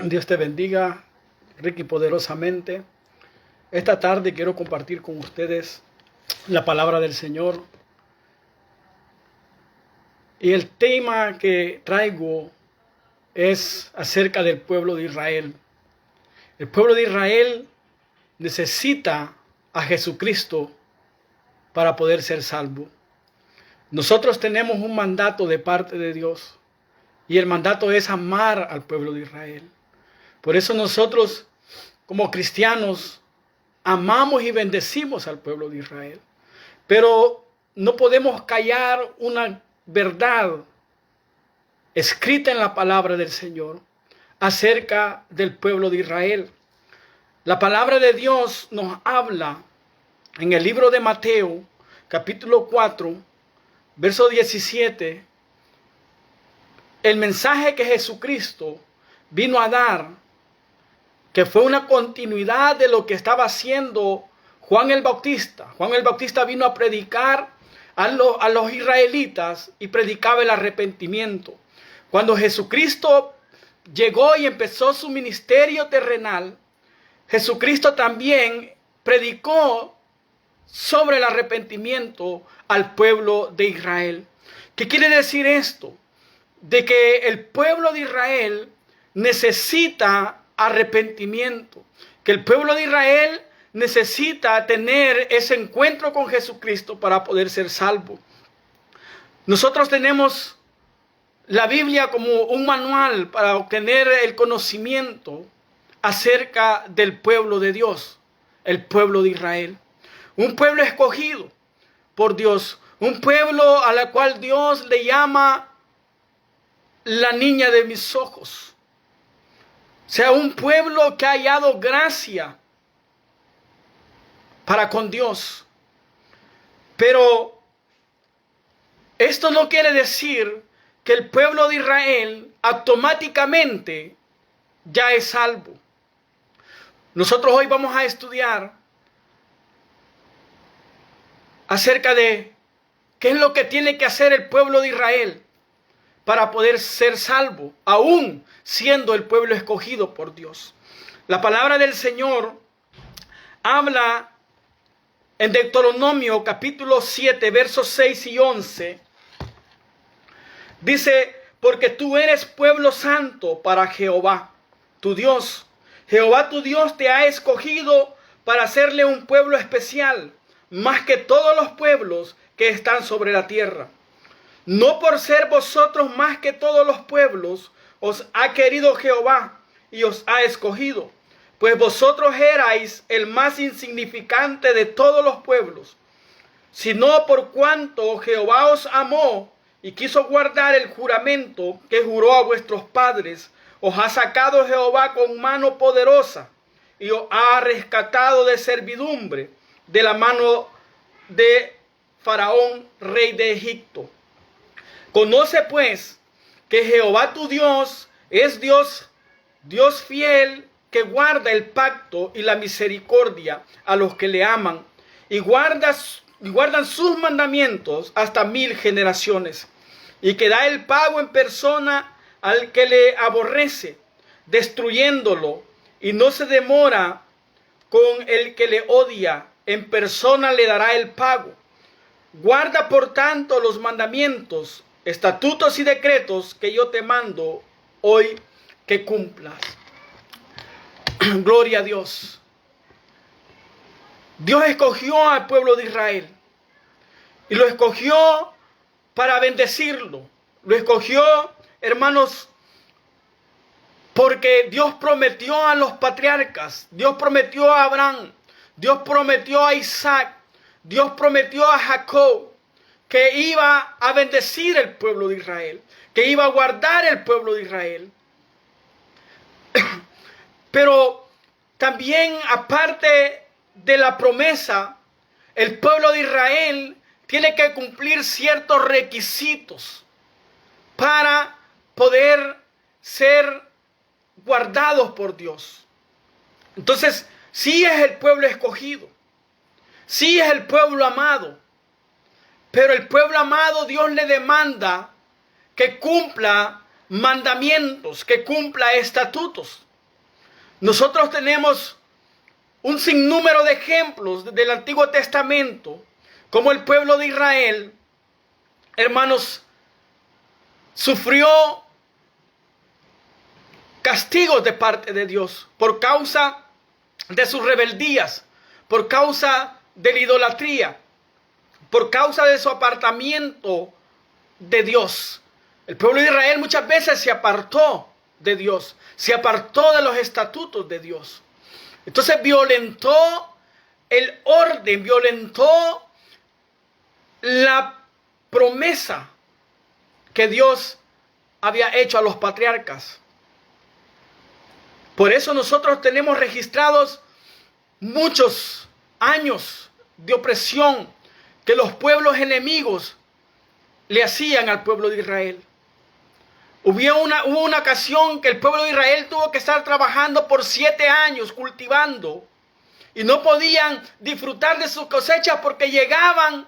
Dios te bendiga rica y poderosamente. Esta tarde quiero compartir con ustedes la palabra del Señor. Y el tema que traigo es acerca del pueblo de Israel. El pueblo de Israel necesita a Jesucristo para poder ser salvo. Nosotros tenemos un mandato de parte de Dios y el mandato es amar al pueblo de Israel. Por eso nosotros como cristianos amamos y bendecimos al pueblo de Israel. Pero no podemos callar una verdad escrita en la palabra del Señor acerca del pueblo de Israel. La palabra de Dios nos habla en el libro de Mateo, capítulo 4, verso 17, el mensaje que Jesucristo vino a dar, que fue una continuidad de lo que estaba haciendo Juan el Bautista. Juan el Bautista vino a predicar a los israelitas y predicaba el arrepentimiento. Cuando Jesucristo llegó y empezó su ministerio terrenal, Jesucristo también predicó sobre el arrepentimiento al pueblo de Israel. ¿Qué quiere decir esto? De que el pueblo de Israel necesita arrepentimiento, que el pueblo de Israel necesita tener ese encuentro con Jesucristo para poder ser salvo. Nosotros tenemos la Biblia como un manual para obtener el conocimiento acerca del pueblo de Dios, el pueblo de Israel. Un pueblo escogido por Dios, un pueblo a la cual Dios le llama la niña de mis ojos. O sea, un pueblo que ha hallado gracia para con Dios. Pero esto no quiere decir que el pueblo de Israel automáticamente ya es salvo. Nosotros hoy vamos a estudiar acerca de qué es lo que tiene que hacer el pueblo de Israel para poder ser salvo, aún siendo el pueblo escogido por Dios. La palabra del Señor habla en Deuteronomio capítulo 7, versos 6 y 11. Dice, porque tú eres pueblo santo para Jehová, tu Dios. Jehová tu Dios te ha escogido para hacerle un pueblo especial, más que todos los pueblos que están sobre la tierra. No por ser vosotros más que todos los pueblos, os ha querido Jehová y os ha escogido, pues vosotros erais el más insignificante de todos los pueblos, sino por cuanto Jehová os amó y quiso guardar el juramento que juró a vuestros padres, os ha sacado Jehová con mano poderosa y os ha rescatado de servidumbre, de la mano de Faraón, rey de Egipto. Conoce pues que Jehová tu Dios es Dios fiel, que guarda el pacto y la misericordia a los que le aman y guardan sus mandamientos hasta 1000 generaciones, y que da el pago en persona al que le aborrece, destruyéndolo, y no se demora con el que le odia, en persona le dará el pago. Guarda por tanto los mandamientos, estatutos y decretos que yo te mando hoy que cumplas. Gloria a Dios. Dios escogió al pueblo de Israel y lo escogió para bendecirlo. Lo escogió, hermanos, porque Dios prometió a los patriarcas, Dios prometió a Abraham, Dios prometió a Isaac, Dios prometió a Jacob que iba a bendecir el pueblo de Israel, que iba a guardar el pueblo de Israel. Pero también, aparte de la promesa, el pueblo de Israel tiene que cumplir ciertos requisitos para poder ser guardados por Dios. Entonces, sí es el pueblo escogido, sí es el pueblo amado, pero el pueblo amado Dios le demanda que cumpla mandamientos, que cumpla estatutos. Nosotros tenemos un sinnúmero de ejemplos del Antiguo Testamento, como el pueblo de Israel, hermanos, sufrió castigos de parte de Dios por causa de sus rebeldías, por causa de la idolatría, por causa de su apartamiento de Dios. El pueblo de Israel muchas veces se apartó de Dios, se apartó de los estatutos de Dios. Entonces violentó el orden, violentó la promesa que Dios había hecho a los patriarcas. Por eso nosotros tenemos registrados muchos años de opresión que los pueblos enemigos le hacían al pueblo de Israel. Hubo una ocasión que el pueblo de Israel tuvo que estar trabajando por 7 años cultivando y no podían disfrutar de sus cosechas porque llegaban,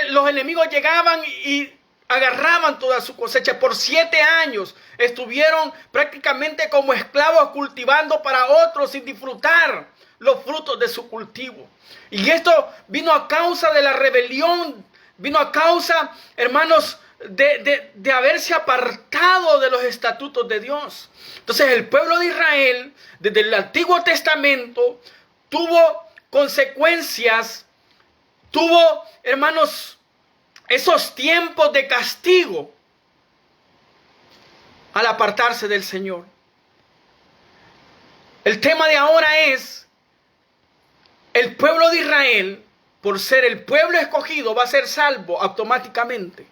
los enemigos llegaban y agarraban toda su cosecha. Por 7 años estuvieron prácticamente como esclavos cultivando para otros sin disfrutar los frutos de su cultivo. Y esto vino a causa de la rebelión, vino a causa, hermanos, de haberse apartado de los estatutos de Dios. Entonces el pueblo de Israel, desde el Antiguo Testamento, tuvo consecuencias, tuvo, hermanos, esos tiempos de castigo al apartarse del Señor. El tema de ahora es, el pueblo de Israel, por ser el pueblo escogido, va a ser salvo automáticamente.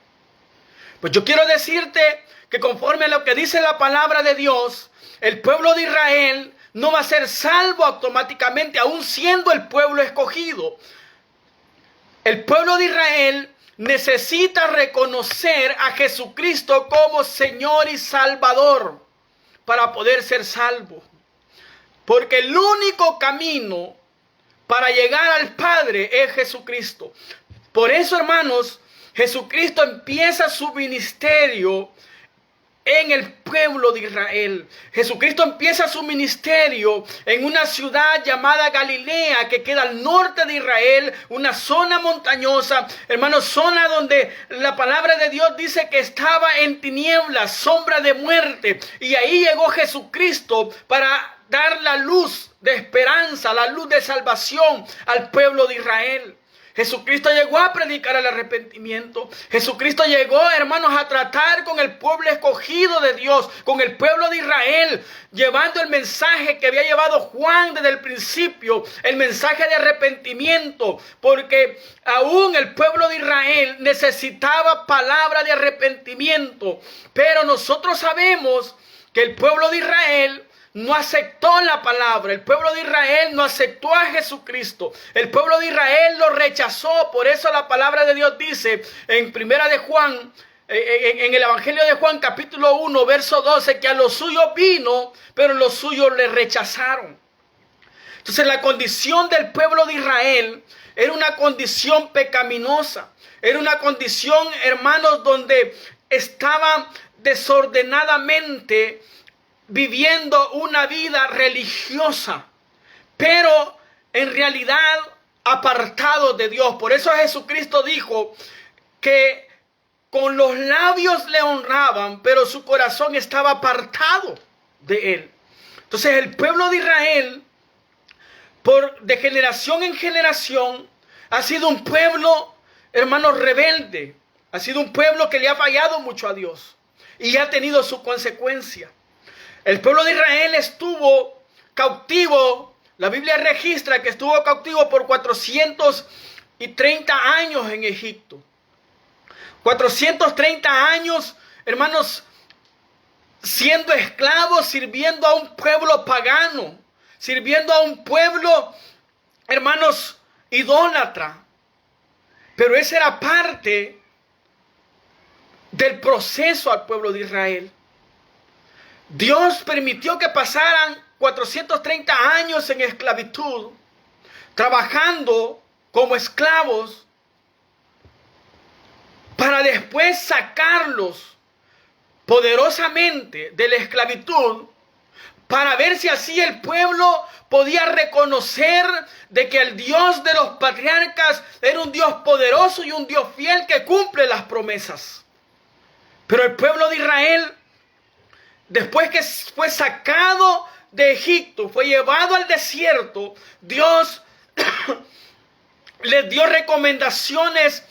Pues yo quiero decirte que conforme a lo que dice la palabra de Dios, el pueblo de Israel no va a ser salvo automáticamente, aun siendo el pueblo escogido. El pueblo de Israel necesita reconocer a Jesucristo como Señor y Salvador para poder ser salvo. Porque el único camino para llegar al Padre es Jesucristo. Por eso, hermanos, Jesucristo empieza su ministerio en el pueblo de Israel. Jesucristo empieza su ministerio en una ciudad llamada Galilea, que queda al norte de Israel, una zona montañosa, hermanos, zona donde la palabra de Dios dice que estaba en tinieblas, sombra de muerte. Y ahí llegó Jesucristo para dar la luz de esperanza, la luz de salvación al pueblo de Israel. Jesucristo llegó a predicar el arrepentimiento. Jesucristo llegó, hermanos, a tratar con el pueblo escogido de Dios, con el pueblo de Israel, llevando el mensaje que había llevado Juan desde el principio, el mensaje de arrepentimiento, porque aún el pueblo de Israel necesitaba palabra de arrepentimiento. Pero nosotros sabemos que el pueblo de Israel no aceptó la palabra. El pueblo de Israel no aceptó a Jesucristo. El pueblo de Israel lo rechazó. Por eso la palabra de Dios dice en primera de Juan, en el Evangelio de Juan, capítulo 1, verso 12, que a los suyos vino, pero los suyos le rechazaron. Entonces la condición del pueblo de Israel era una condición pecaminosa. Era una condición, hermanos, donde estaban desordenadamente viviendo una vida religiosa, pero en realidad apartados de Dios. Por eso Jesucristo dijo que con los labios le honraban, pero su corazón estaba apartado de él. Entonces el pueblo de Israel, de generación en generación, ha sido un pueblo, hermanos, rebelde. Ha sido un pueblo que le ha fallado mucho a Dios y ha tenido su consecuencia. El pueblo de Israel estuvo cautivo. La Biblia registra que estuvo cautivo por 430 años en Egipto. 430 años, hermanos, siendo esclavos, sirviendo a un pueblo pagano, sirviendo a un pueblo, hermanos, idólatra. Pero esa era parte del proceso al pueblo de Israel. Dios permitió que pasaran 430 años en esclavitud, trabajando como esclavos, para después sacarlos poderosamente de la esclavitud para ver si así el pueblo podía reconocer de que el Dios de los patriarcas era un Dios poderoso y un Dios fiel que cumple las promesas. Pero el pueblo de Israel, después que fue sacado de Egipto, fue llevado al desierto, Dios les dio recomendaciones,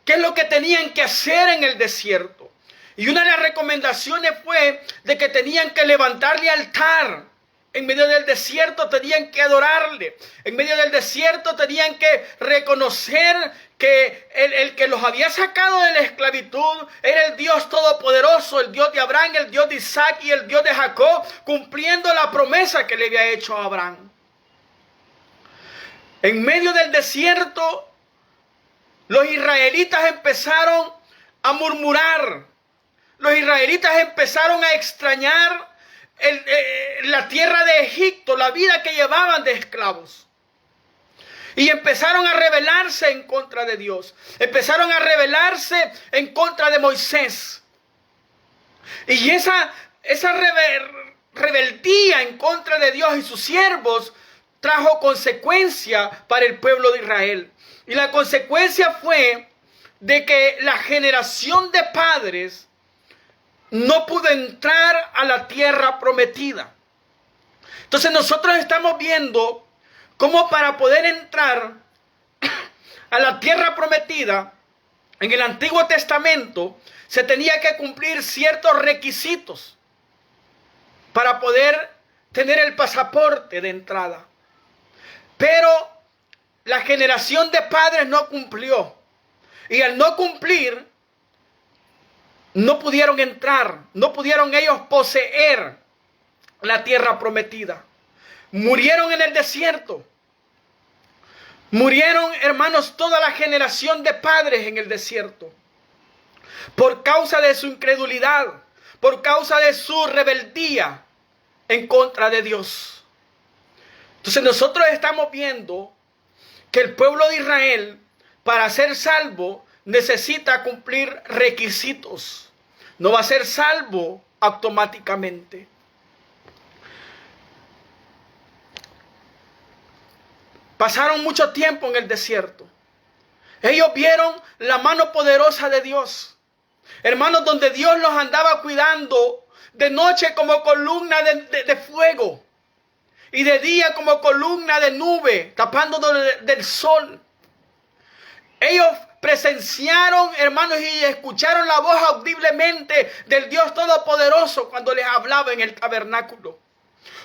qué es lo que tenían que hacer en el desierto. Y una de las recomendaciones fue de que tenían que levantarle altar. En medio del desierto tenían que adorarle. En medio del desierto tenían que reconocer que el que los había sacado de la esclavitud era el Dios todopoderoso, el Dios de Abraham, el Dios de Isaac y el Dios de Jacob, cumpliendo la promesa que le había hecho a Abraham. En medio del desierto, los israelitas empezaron a murmurar. Los israelitas empezaron a extrañar la tierra de Egipto, la vida que llevaban de esclavos. Y empezaron a rebelarse en contra de Dios. Empezaron a rebelarse en contra de Moisés. Y esa rebeldía en contra de Dios y sus siervos trajo consecuencia para el pueblo de Israel. Y la consecuencia fue de que la generación de padres no pudo entrar a la tierra prometida. Entonces nosotros estamos viendo cómo para poder entrar a la tierra prometida, en el Antiguo Testamento, se tenía que cumplir ciertos requisitos para poder tener el pasaporte de entrada. Pero la generación de padres no cumplió. Y al no cumplir, no pudieron entrar, no pudieron ellos poseer la tierra prometida. Murieron en el desierto. Murieron, hermanos, toda la generación de padres en el desierto. Por causa de su incredulidad, por causa de su rebeldía en contra de Dios. Entonces nosotros estamos viendo que el pueblo de Israel, para ser salvo, necesita cumplir requisitos. No va a ser salvo automáticamente. Pasaron mucho tiempo en el desierto. Ellos vieron la mano poderosa de Dios. Hermanos, donde Dios los andaba cuidando de noche como columna de fuego. Y de día como columna de nube, tapándonos del sol. Ellos presenciaron, hermanos, y escucharon la voz audiblemente del Dios Todopoderoso cuando les hablaba en el tabernáculo. O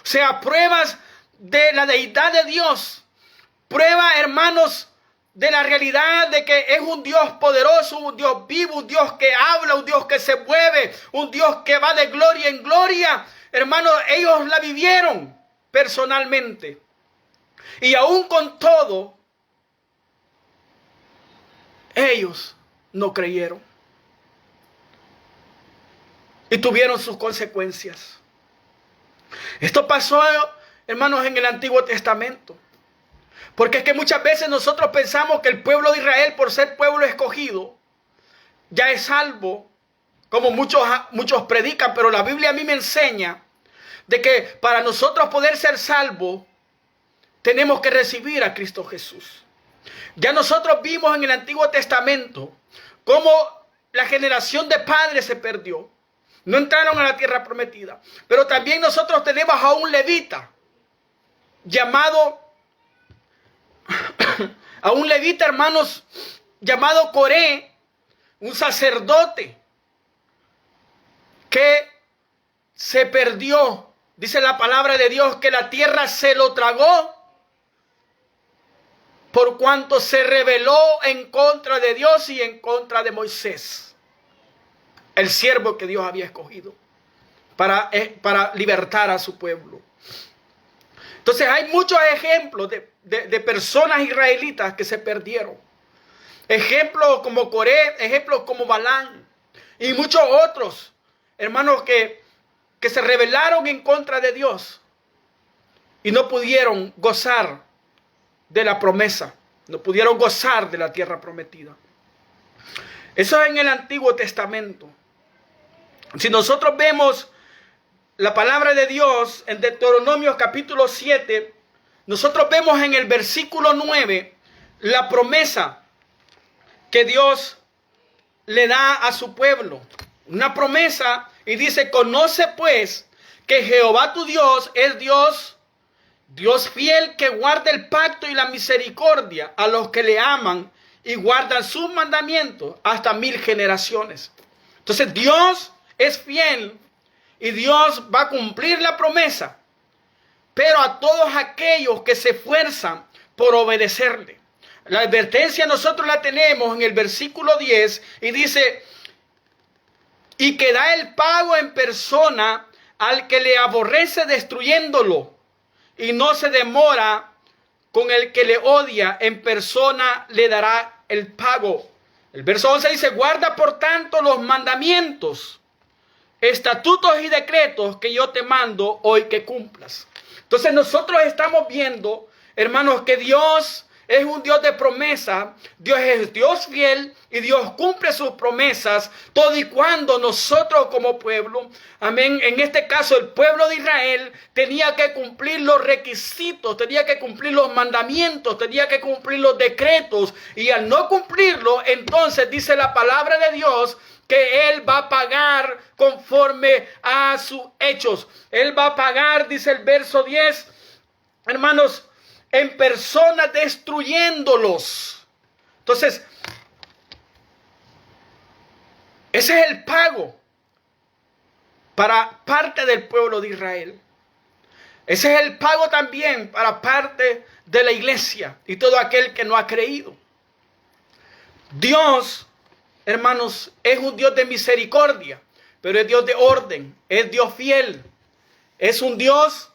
sea, pruebas de la deidad de Dios. Prueba, hermanos, de la realidad de que es un Dios poderoso, un Dios vivo, un Dios que habla, un Dios que se mueve, un Dios que va de gloria en gloria. Hermanos, ellos la vivieron personalmente. Y aún con todo, ellos no creyeron. Y tuvieron sus consecuencias. Esto pasó, hermanos, en el Antiguo Testamento. Porque es que muchas veces nosotros pensamos que el pueblo de Israel, por ser pueblo escogido, ya es salvo, como muchos predican, pero la Biblia a mí me enseña de que para nosotros poder ser salvos, tenemos que recibir a Cristo Jesús. Ya nosotros vimos en el Antiguo Testamento cómo la generación de padres se perdió. No entraron a la tierra prometida. Pero también nosotros tenemos a un levita hermanos, llamado Coré, un sacerdote que se perdió. Dice la palabra de Dios que la tierra se lo tragó por cuanto se rebeló en contra de Dios y en contra de Moisés, el siervo que Dios había escogido para libertar a su pueblo. Entonces hay muchos ejemplos de personas israelitas que se perdieron. Ejemplos como Coré, ejemplos como Balán y muchos otros, hermanos, que se rebelaron en contra de Dios y no pudieron gozar de la promesa, no pudieron gozar de la tierra prometida. Eso es en el Antiguo Testamento. Si nosotros vemos la palabra de Dios en Deuteronomio capítulo 7, nosotros vemos en el versículo 9 la promesa que Dios le da a su pueblo. Una promesa, y dice: conoce pues que Jehová tu Dios es Dios, Dios fiel, que guarda el pacto y la misericordia a los que le aman y guardan sus mandamientos hasta 1000 generaciones. Entonces Dios es fiel y Dios va a cumplir la promesa, pero a todos aquellos que se esfuerzan por obedecerle. La advertencia nosotros la tenemos en el versículo 10 y dice: y que da el pago en persona al que le aborrece destruyéndolo, y no se demora con el que le odia, en persona le dará el pago. El verso 11 dice: guarda por tanto los mandamientos, estatutos y decretos que yo te mando hoy que cumplas. Entonces nosotros estamos viendo, hermanos, que Dios es un Dios de promesa. Dios es Dios fiel y Dios cumple sus promesas todo y cuando nosotros como pueblo, amén, en este caso el pueblo de Israel tenía que cumplir los requisitos, tenía que cumplir los mandamientos, tenía que cumplir los decretos, y al no cumplirlo, entonces dice la palabra de Dios que Él va a pagar conforme a sus hechos. Él va a pagar, dice el verso 10, hermanos, en persona destruyéndolos. Entonces, ese es el pago para parte del pueblo de Israel. Ese es el pago también para parte de la iglesia y todo aquel que no ha creído. Dios, hermanos, es un Dios de misericordia, pero es Dios de orden, es Dios fiel. Es un Dios,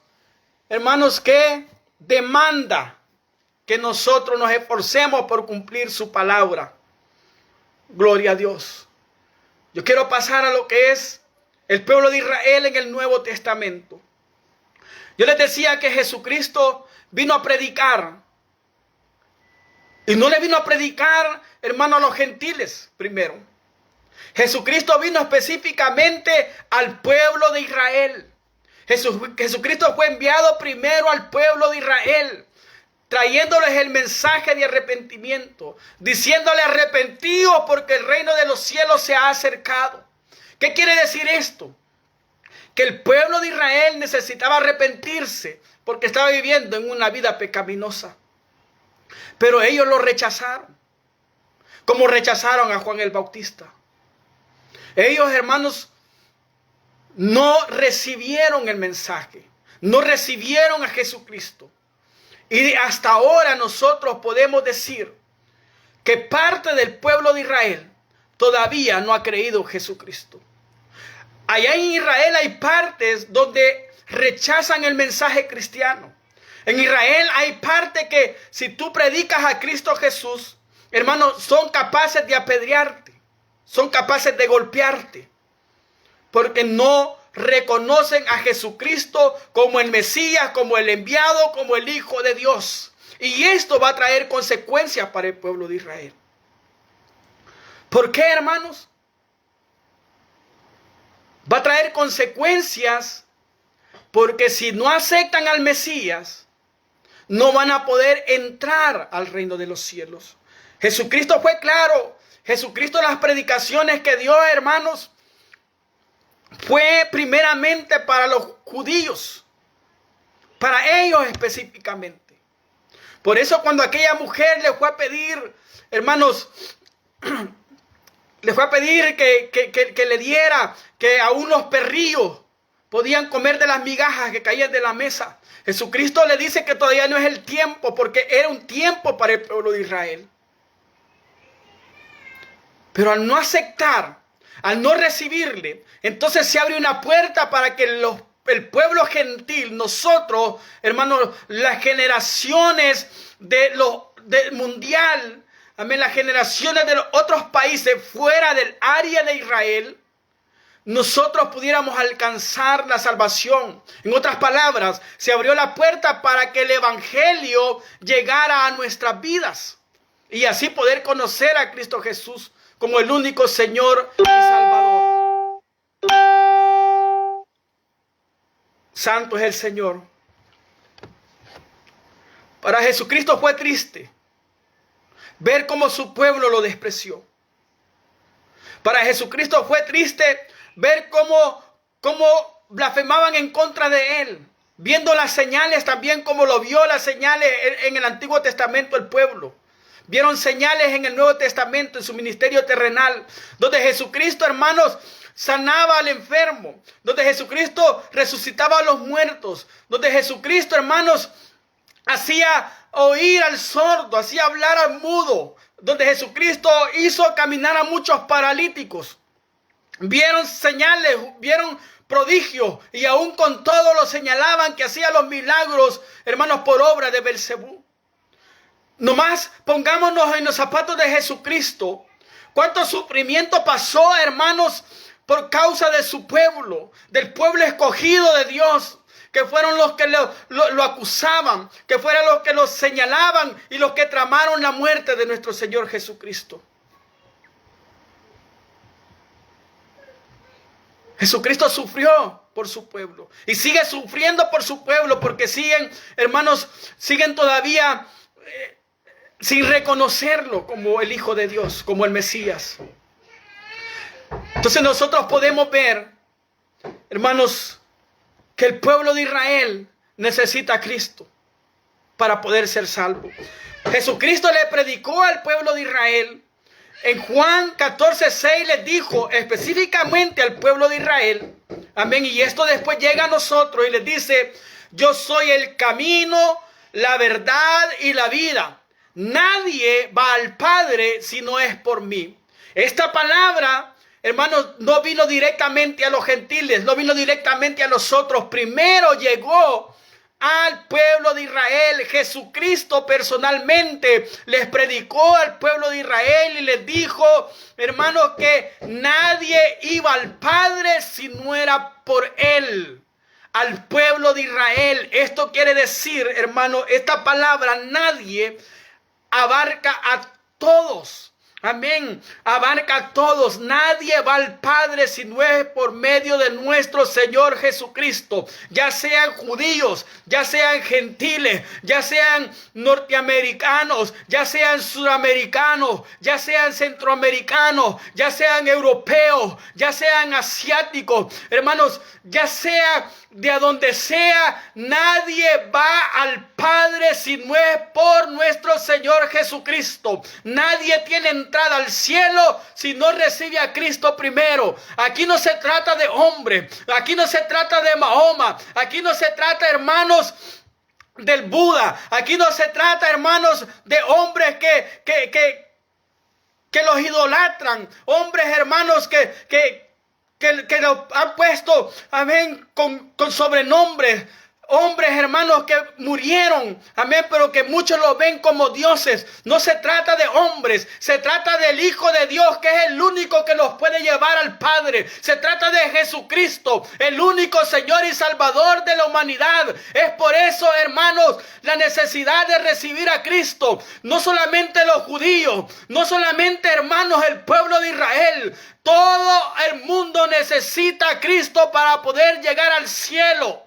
hermanos, que demanda que nosotros nos esforcemos por cumplir su palabra. Gloria a Dios. Yo quiero pasar a lo que es el pueblo de Israel en el Nuevo Testamento. Yo les decía que Jesucristo vino a predicar. Y no le vino a predicar, hermano, a los gentiles primero. Jesucristo vino específicamente al pueblo de Israel. Jesucristo fue enviado primero al pueblo de Israel, trayéndoles el mensaje de arrepentimiento, diciéndole: arrepentidos porque el reino de los cielos se ha acercado. ¿Qué quiere decir esto? Que el pueblo de Israel necesitaba arrepentirse porque estaba viviendo en una vida pecaminosa. Pero ellos lo rechazaron, como rechazaron a Juan el Bautista. Ellos, hermanos, no recibieron el mensaje, no recibieron a Jesucristo. Y hasta ahora nosotros podemos decir que parte del pueblo de Israel todavía no ha creído en Jesucristo. Allá en Israel hay partes donde rechazan el mensaje cristiano. En Israel hay parte que si tú predicas a Cristo Jesús, hermanos, son capaces de apedrearte, son capaces de golpearte, porque no reconocen a Jesucristo como el Mesías, como el enviado, como el Hijo de Dios. Y esto va a traer consecuencias para el pueblo de Israel. ¿Por qué, hermanos? Va a traer consecuencias porque si no aceptan al Mesías, no van a poder entrar al reino de los cielos. Jesucristo fue claro. Jesucristo, las predicaciones que dio, hermanos, fue primeramente para los judíos, para ellos específicamente. Por eso cuando aquella mujer le fue a pedir, hermanos, le fue a pedir que le diera, que aún los perrillos podían comer de las migajas que caían de la mesa. Jesucristo le dice que todavía no es el tiempo, porque era un tiempo para el pueblo de Israel. Pero al no aceptar, al no recibirle, entonces se abre una puerta para que el pueblo gentil, nosotros, hermanos, las generaciones del mundial, amén, las generaciones de los otros países fuera del área de Israel, nosotros pudiéramos alcanzar la salvación. En otras palabras, se abrió la puerta para que el evangelio llegara a nuestras vidas y así poder conocer a Cristo Jesús como el único Señor y Salvador. Santo es el Señor. Para Jesucristo fue triste ver cómo su pueblo lo despreció. Para Jesucristo fue triste ver cómo blasfemaban en contra de él. Viendo las señales también como lo vio las señales en el Antiguo Testamento el pueblo. Vieron señales en el Nuevo Testamento, en su ministerio terrenal, donde Jesucristo, hermanos, sanaba al enfermo, donde Jesucristo resucitaba a los muertos, donde Jesucristo, hermanos, hacía oír al sordo, hacía hablar al mudo, donde Jesucristo hizo caminar a muchos paralíticos. Vieron señales, vieron prodigios, y aún con todo lo señalaban que hacía los milagros, hermanos, por obra de Belcebú. Nomás pongámonos en los zapatos de Jesucristo. Cuánto sufrimiento pasó, hermanos, por causa de su pueblo, del pueblo escogido de Dios, que fueron los que lo acusaban, que fueron los que lo señalaban y los que tramaron la muerte de nuestro Señor Jesucristo. Jesucristo sufrió por su pueblo y sigue sufriendo por su pueblo, porque siguen, hermanos, siguen todavía sin reconocerlo como el Hijo de Dios, como el Mesías. Entonces nosotros podemos ver, hermanos, que el pueblo de Israel necesita a Cristo para poder ser salvo. Jesucristo le predicó al pueblo de Israel. En Juan 14:6 les dijo específicamente al pueblo de Israel, amén, y esto después llega a nosotros y les dice: yo soy el camino, la verdad y la vida. Nadie va al Padre si no es por mí. Esta palabra, hermanos, no vino directamente a los gentiles, no vino directamente a nosotros. Primero llegó al pueblo de Israel. Jesucristo personalmente les predicó al pueblo de Israel y les dijo, hermanos, que nadie iba al Padre si no era por él. Al pueblo de Israel. Esto quiere decir, hermano, esta palabra nadie abarca a todos. Amén. Abarca a todos. Nadie va al Padre si no es por medio de nuestro Señor Jesucristo. Ya sean judíos, ya sean gentiles, ya sean norteamericanos, ya sean sudamericanos, ya sean centroamericanos, ya sean europeos, ya sean asiáticos. Hermanos, ya sea de a donde sea, nadie va al Padre si no es por nuestro Señor Jesucristo. Nadie tiene entrada al cielo si no recibe a Cristo primero. Aquí no se trata de hombre, aquí no se trata de Mahoma, aquí no se trata, hermanos, del Buda, aquí no se trata, hermanos, de hombres que los idolatran, hombres, hermanos, que lo han puesto, amén, con sobrenombres. Hombres, hermanos, que murieron, amén, pero que muchos lo ven como dioses. No se trata de hombres, se trata del Hijo de Dios, que es el único que los puede llevar al Padre. Se trata de Jesucristo, el único Señor y Salvador de la humanidad. Es por eso, hermanos, la necesidad de recibir a Cristo. No solamente los judíos, no solamente, hermanos, el pueblo de Israel. Todo el mundo necesita a Cristo para poder llegar al cielo.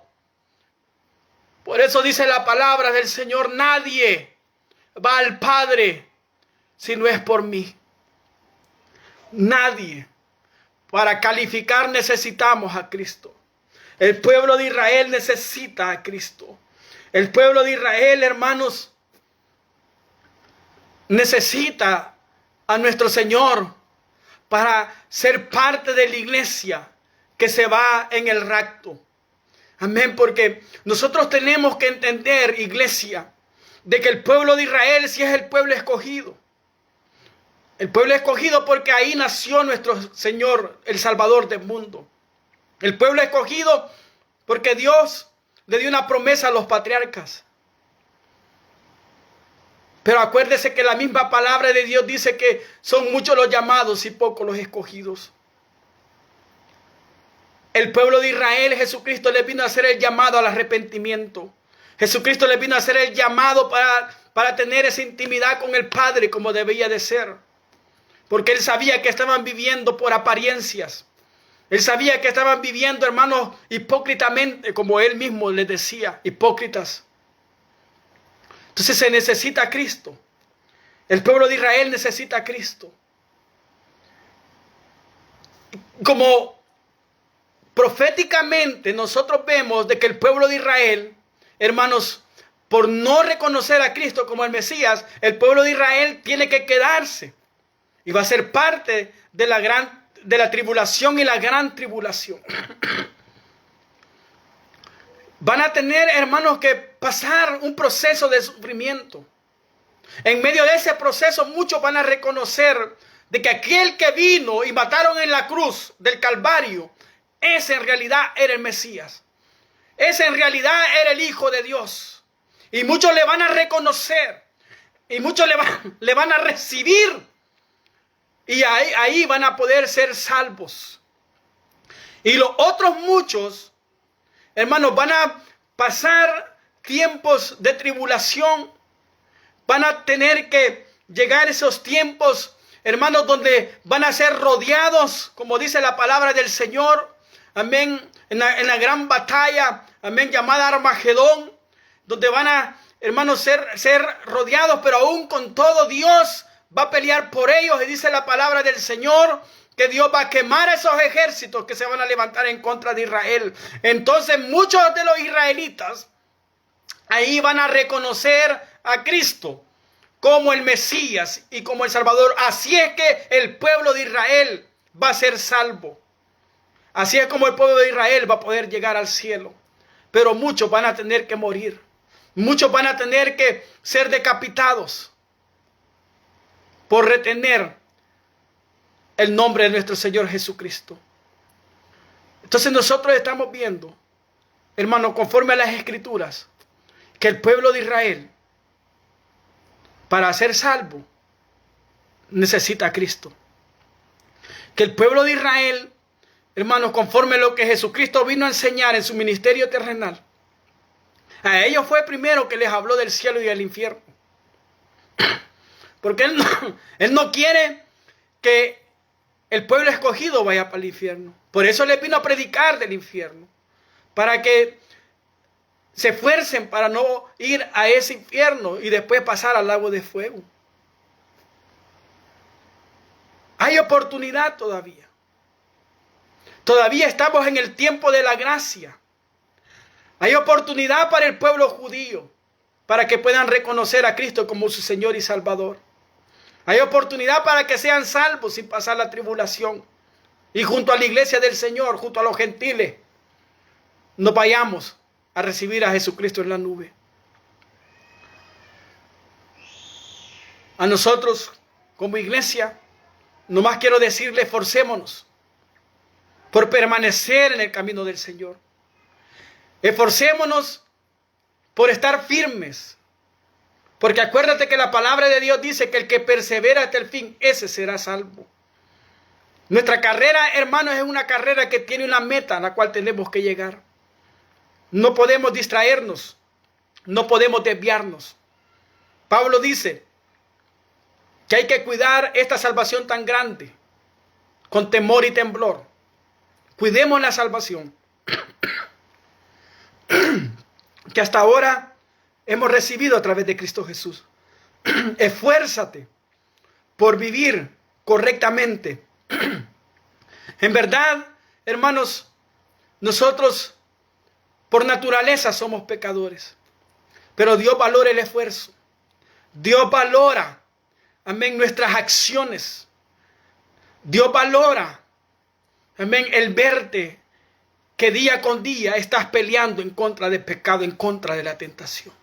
Por eso dice la palabra del Señor: nadie va al Padre si no es por mí. Nadie. Para calificar necesitamos a Cristo. El pueblo de Israel necesita a Cristo. El pueblo de Israel, hermanos, necesita a nuestro Señor para ser parte de la iglesia que se va en el rapto. Amén, porque nosotros tenemos que entender, iglesia, de que el pueblo de Israel sí es el pueblo escogido. El pueblo escogido porque ahí nació nuestro Señor, el Salvador del mundo. El pueblo escogido porque Dios le dio una promesa a los patriarcas. Pero acuérdese que la misma palabra de Dios dice que son muchos los llamados y pocos los escogidos. El pueblo de Israel, Jesucristo le vino a hacer el llamado al arrepentimiento. Jesucristo le vino a hacer el llamado para tener esa intimidad con el Padre como debía de ser. Porque Él sabía que estaban viviendo por apariencias. Él sabía que estaban viviendo, hermanos, hipócritamente, como él mismo les decía, hipócritas. Entonces se necesita a Cristo. El pueblo de Israel necesita a Cristo. Como proféticamente nosotros vemos de que el pueblo de Israel, hermanos, por no reconocer a Cristo como el Mesías, el pueblo de Israel tiene que quedarse y va a ser parte de la tribulación y la gran tribulación. Van a tener, hermanos, que pasar un proceso de sufrimiento. En medio de ese proceso muchos van a reconocer de que aquel que vino y mataron en la cruz del Calvario, ese en realidad era el Mesías. Ese en realidad era el Hijo de Dios. Y muchos le van a reconocer. Y muchos le van a recibir. Y ahí van a poder ser salvos. Y los otros muchos, hermanos, van a pasar tiempos de tribulación. Van a tener que llegar esos tiempos, hermanos, donde van a ser rodeados, como dice la palabra del Señor, amén, en la gran batalla, amén, llamada Armagedón, donde van a, hermanos, ser rodeados, pero aún con todo Dios va a pelear por ellos. Y dice la palabra del Señor que Dios va a quemar a esos ejércitos que se van a levantar en contra de Israel. Entonces muchos de los israelitas ahí van a reconocer a Cristo como el Mesías y como el Salvador. Así es que el pueblo de Israel va a ser salvo. Así es como el pueblo de Israel va a poder llegar al cielo. Pero muchos van a tener que morir. Muchos van a tener que ser decapitados por retener el nombre de nuestro Señor Jesucristo. Entonces nosotros estamos viendo, hermanos, conforme a las Escrituras, que el pueblo de Israel, para ser salvo, necesita a Cristo. Que el pueblo de Israel, hermanos, conforme a lo que Jesucristo vino a enseñar en su ministerio terrenal, a ellos fue primero que les habló del cielo y del infierno. Porque Él no quiere que el pueblo escogido vaya para el infierno. Por eso les vino a predicar del infierno. Para que se esfuercen para no ir a ese infierno y después pasar al lago de fuego. Hay oportunidad todavía. Todavía estamos en el tiempo de la gracia. Hay oportunidad para el pueblo judío para que puedan reconocer a Cristo como su Señor y Salvador. Hay oportunidad para que sean salvos sin pasar la tribulación. Y junto a la iglesia del Señor, junto a los gentiles, nos vayamos a recibir a Jesucristo en la nube. A nosotros, como iglesia, nomás quiero decirle, esforcémonos por permanecer en el camino del Señor. Esforcémonos por estar firmes. Porque acuérdate que la palabra de Dios dice que el que persevera hasta el fin, ese será salvo. Nuestra carrera, hermanos, es una carrera que tiene una meta a la cual tenemos que llegar. No podemos distraernos, no podemos desviarnos. Pablo dice que hay que cuidar esta salvación tan grande con temor y temblor. Cuidemos la salvación que hasta ahora hemos recibido a través de Cristo Jesús. Esfuérzate por vivir correctamente. En verdad, hermanos, nosotros por naturaleza somos pecadores, pero Dios valora el esfuerzo. Dios valora, amén, nuestras acciones. Dios valora, amén, el verte que día con día estás peleando en contra del pecado, en contra de la tentación.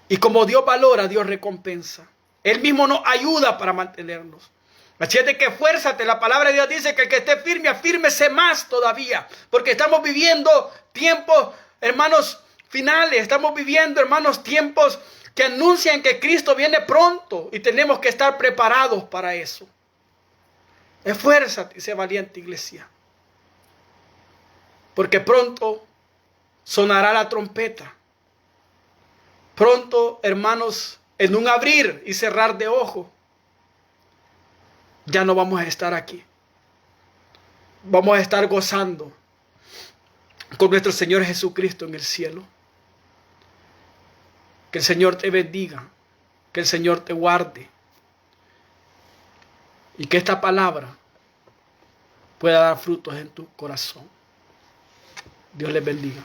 Y como Dios valora, Dios recompensa. Él mismo nos ayuda para mantenernos. Así es de que esfuérzate. La palabra de Dios dice que el que esté firme, afírmese más todavía. Porque estamos viviendo tiempos, hermanos, finales. Estamos viviendo, hermanos, tiempos que anuncian que Cristo viene pronto. Y tenemos que estar preparados para eso. Esfuérzate y sé valiente, iglesia. Porque pronto sonará la trompeta. Pronto, hermanos, en un abrir y cerrar de ojos, ya no vamos a estar aquí. vamos a estar gozando con nuestro Señor Jesucristo en el cielo. Que el Señor te bendiga, que el Señor te guarde y que esta palabra pueda dar frutos en tu corazón. Dios les bendiga.